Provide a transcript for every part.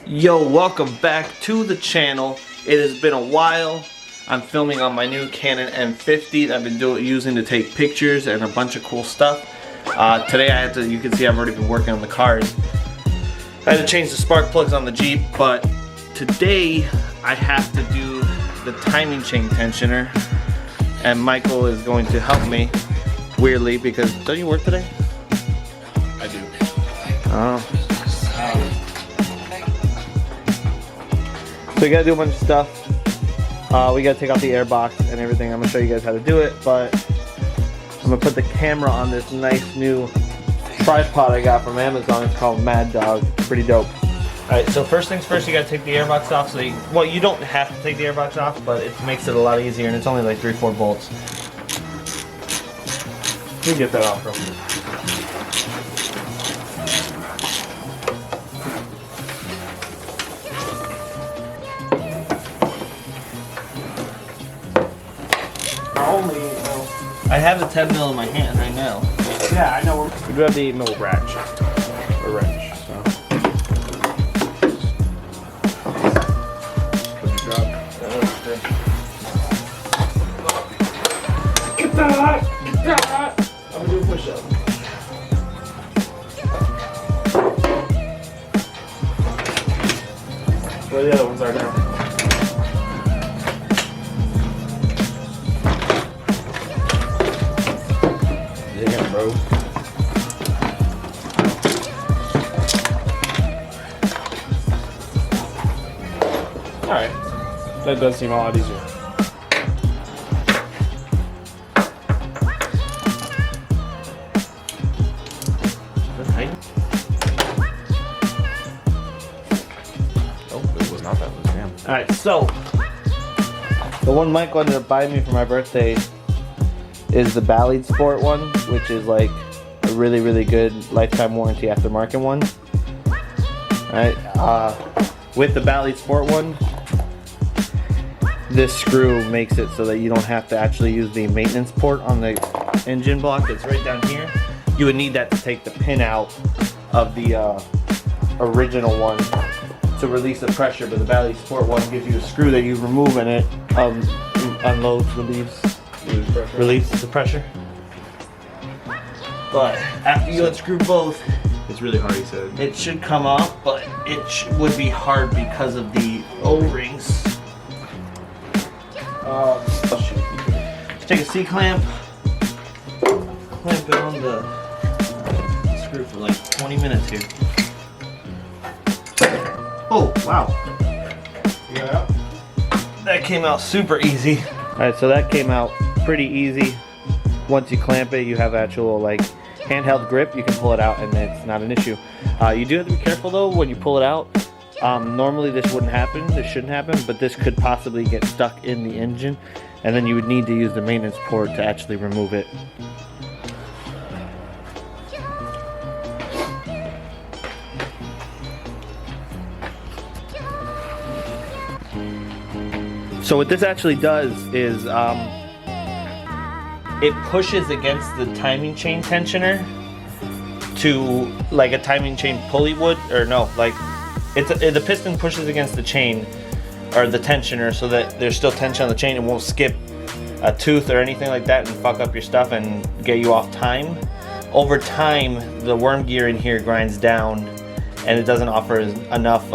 Yo, welcome back to the channel. It has been a while. I'm filming on my new Canon M50 that I've been using to take pictures and a bunch of cool stuff. Today I had to, you can see I've already been working on the cars. I had to change the spark plugs on the Jeep, but today I have to do the timing chain tensioner, and Michael is going to help me, weirdly, because don't you work today? I do. Oh. So we gotta do a bunch of stuff. We gotta take out the air box and everything. I'm gonna show you guys how to do it, but I'm gonna put the camera on this nice new tripod I got from Amazon. It's called Mad Dog. Pretty dope. Alright, so first things first, you gotta take the air box off. So well, you don't have to take the air box off, but it makes it a lot easier, and it's only like 3-4 bolts. Let me get that off real quick. I have the 10 mil in my hand right now. Yeah, I know. We do have the 8 mil wrench. A wrench, so. Put your drop. Get that! Get that! I'm gonna do a push up. Where the other ones are now. Bro. Alright, that does seem a lot easier. Oh, it was not that loose, damn. Alright, so the one Michael ended up buying me for my birthday is the Ballad Sport one, which is like a really good lifetime warranty aftermarket one. Right? With the Ballad Sport one, this screw makes it so that you don't have to actually use the maintenance port on the engine block. It's right down here. You would need that to take the pin out of the original one to release the pressure, but the Ballad Sport one gives you a screw that you remove and it unloads, relieves the pressure. But after you unscrew both, It's really hard, he said. it should come off, but it would be hard because of the O-rings. Let's take a C-clamp, clamp it on the screw for like 20 minutes here. Oh, wow. You got it out? That came out super easy. Alright, so that came out pretty easy. Once you clamp it, you have actual like handheld grip. You can pull it out and it's not an issue. You do have to be careful though when you pull it out. Normally this wouldn't happen, this shouldn't happen, but this could possibly get stuck in the engine, and then you would need to use the maintenance port to actually remove it. So what this actually does is it pushes against the timing chain tensioner to like a timing chain pulley would, or no, like the piston pushes against the chain or the tensioner so that there's still tension on the chain and won't skip a tooth or anything like that and fuck up your stuff and get you off time. Over time, the worm gear in here grinds down and it doesn't offer enough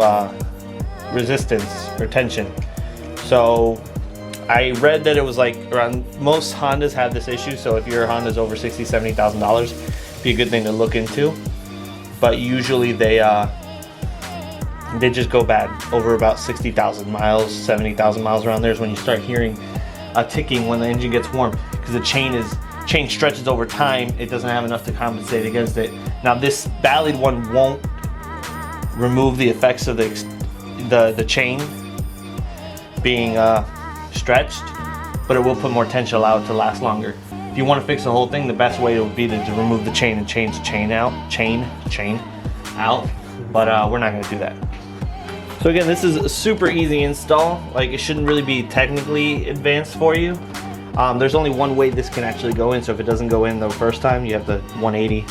resistance or tension. So I read that it was like around, most Hondas have this issue, so if your Honda's over $60,000, $70,000, be a good thing to look into. But usually they just go bad over about 60,000 miles, 70,000 miles around there is when you start hearing a ticking when the engine gets warm, because the chain stretches over time. It doesn't have enough to compensate against it. Now this Ballad one won't remove the effects of the chain being stretched, but it will put more tension, allow it to last longer. If you want to fix the whole thing, the best way would be to remove the chain and change the chain out, but we're not going to do that. So again, this is a super easy install. Like, it shouldn't really be technically advanced for you. There's only one way this can actually go in, so if it doesn't go in the first time, you have the 180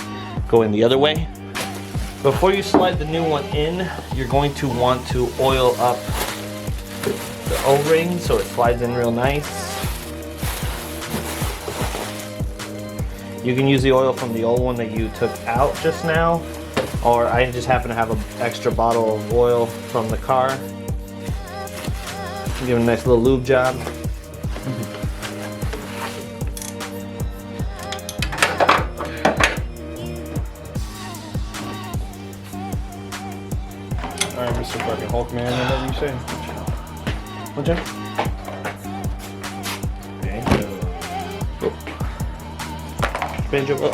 go in the other way. Before you slide the new one in, you're going to want to oil up the O-ring so it slides in real nice. You can use the oil from the old one that you took out just now, or I just happen to have an extra bottle of oil from the car. Give it a nice little lube job. Alright, Mr. fucking Hulk man, whatever you say. What's that? Banjo. Oh.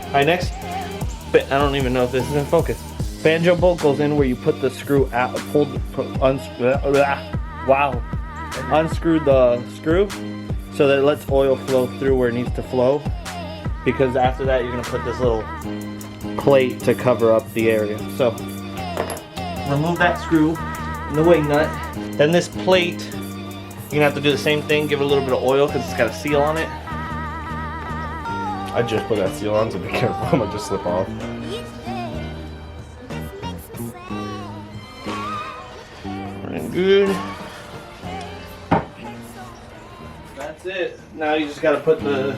Alright, next. I don't even know if this is in focus. Banjo bolt goes in where you put the screw out, unscrew the screw so that it lets oil flow through where it needs to flow. Because after that, you're gonna put this little plate to cover up the area. So remove that screw and the wing nut. Then this plate, you're gonna have to do the same thing. Give it a little bit of oil because it's got a seal on it. I just put that seal on, so be careful. I might just slip off. Running good. That's it. Now you just gotta put the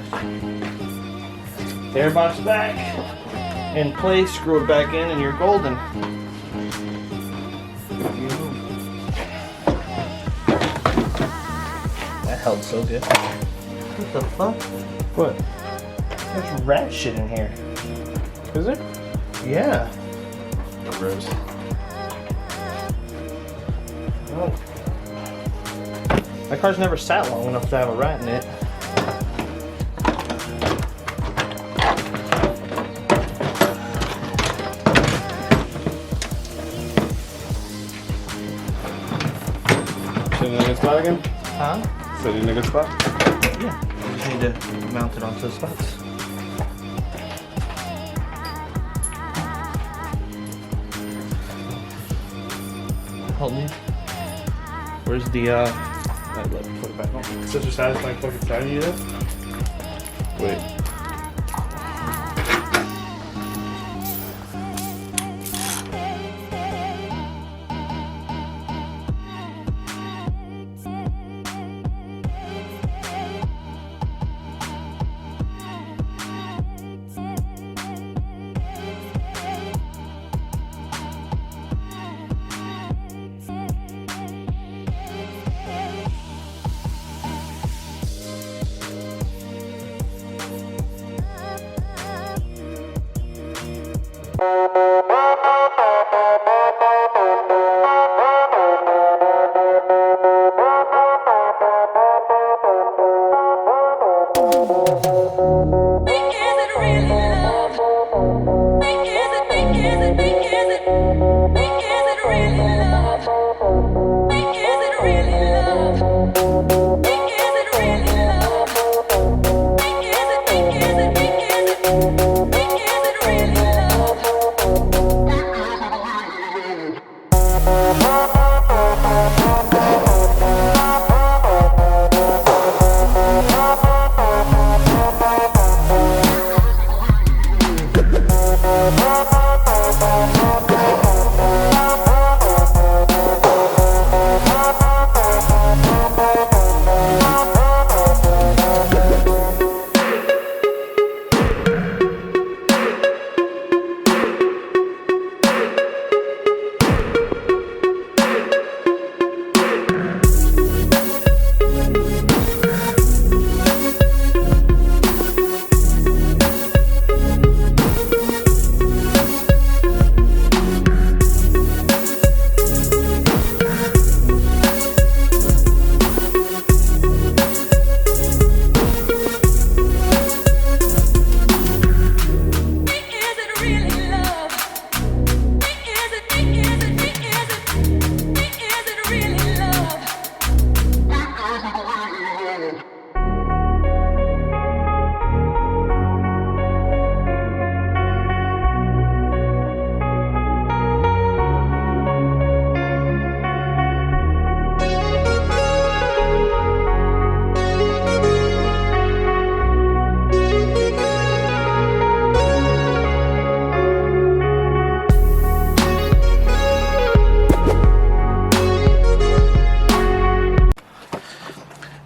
air box back in place, screw it back in, and you're golden. That held so good. What the fuck? What? There's rat shit in here. Is it? Yeah. Gross. Oh. My car's never sat long enough to have a rat in it. Sitting in a good spot again? Huh? Sitting in a good spot? Yeah. You just need to mount it onto the spots. Hold me. Where's the Let me put it back on. Such a satisfying fucking sound you did? Wait.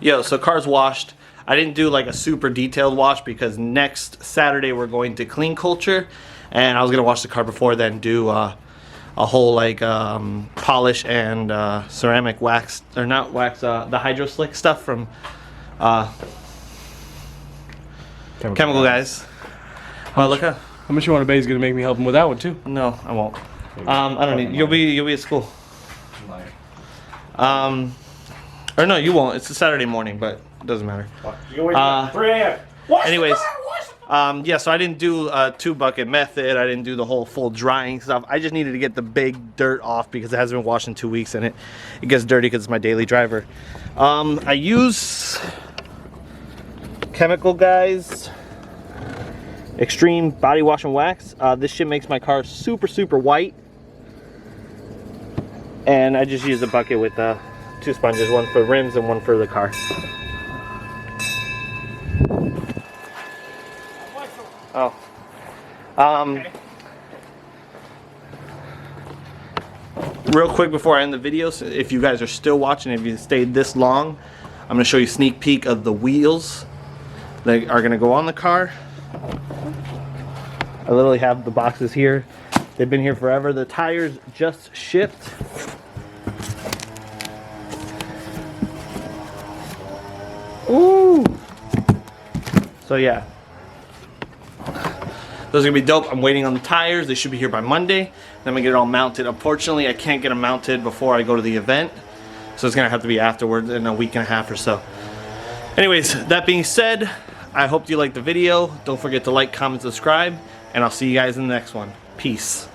Yo, so car's washed. I didn't do like a super detailed wash because next Saturday we're going to Clean Culture, and I was gonna wash the car before then, do a whole like polish and ceramic wax, or not wax, the Hydro Slick stuff from Chemical Guys. Well, look how much you want to bet he's gonna make me help him with that one too? No, I won't. I don't need. You'll be at school. Or no, you won't. It's a Saturday morning, but it doesn't matter. Anyways, yeah. So I didn't do a 2-bucket method. I didn't do the whole full drying stuff. I just needed to get the big dirt off because it hasn't been washed in 2 weeks, and it gets dirty because it's my daily driver. I use Chemical Guys Extreme Body Wash and Wax. This shit makes my car super white, and I just use a bucket with 2 sponges, one for rims and one for the car. Oh. Real quick before I end the video, so if you guys are still watching, if you stayed this long, I'm going to show you a sneak peek of the wheels that are going to go on the car. I literally have the boxes here. They've been here forever. The tires just shipped. Ooh. So yeah, those are gonna be dope. I'm waiting on the tires. They should be here by Monday. Then I'm gonna get it all mounted. Unfortunately, I can't get them mounted before I go to the event, so it's gonna have to be afterwards in a week and a half or so. Anyways, that being said, I hope you liked the video. Don't forget to like, comment, subscribe, and I'll see you guys in the next one. Peace.